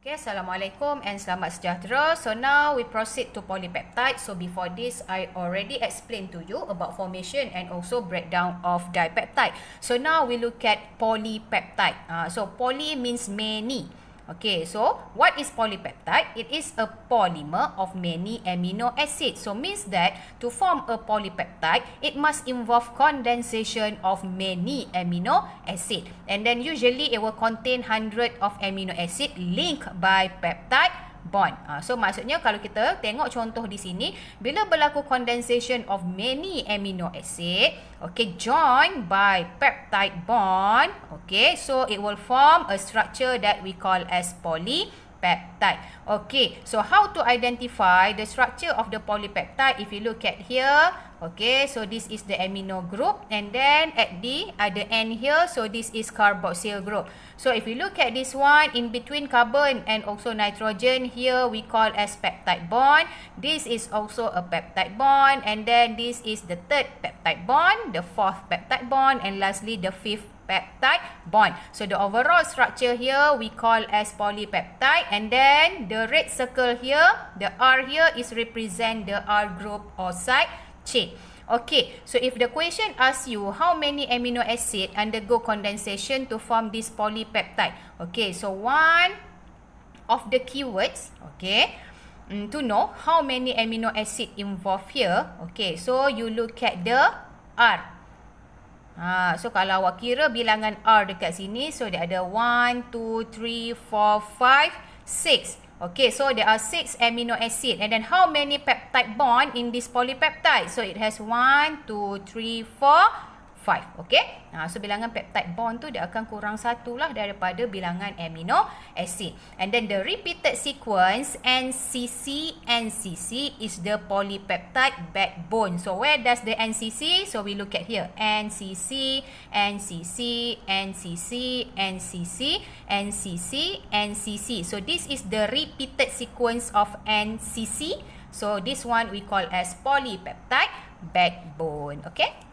Okay, Assalamualaikum and selamat sejahtera. So now we proceed to polypeptide. So before this, I already explained to you about formation and also breakdown of dipeptide. So now we look at polypeptide. So poly means many. Okay, so what is polypeptide? It is a polymer of many amino acids. So means that to form a polypeptide, it must involve condensation of many amino acid. And then usually it will contain 100 of amino acid linked by peptide bond. So maksudnya kalau kita tengok contoh di sini, bila berlaku condensation of many amino acid, okay, joined by peptide bond, okay, so it will form a structure that we call as polypeptide. Okay, so how to identify the structure of the polypeptide? If you look at here, okay, so this is the amino group, and then at the other end here, so this is carboxyl group. So if you look at this one, in between carbon and also nitrogen, here we call as peptide bond. This is also a peptide bond, and then this is the third peptide bond, the fourth peptide bond, and lastly the fifth peptide bond. So the overall structure here we call as polypeptide, and then the red circle here, the R here is represent the R group or side chain. Okay, so if the question asks you how many amino acid undergo condensation to form this polypeptide, okay, so one of the keywords, okay, to know how many amino acid involved here, okay, so you look at the R. So kalau awak kira bilangan R dekat sini, so dia ada 1, 2, 3, 4, 5, 6. Okay, so there are 6 amino acid. And then how many peptide bond in this polypeptide? So it has 1, 2, 3, 4, 5. Okay. So bilangan peptide bond tu dia akan kurang satu lah daripada bilangan amino acid. And then the repeated sequence NCC is the polypeptide backbone. So where does the NCC? So we look at here. NCC. So this is the repeated sequence of NCC. So this one we call as polypeptide backbone. Okay.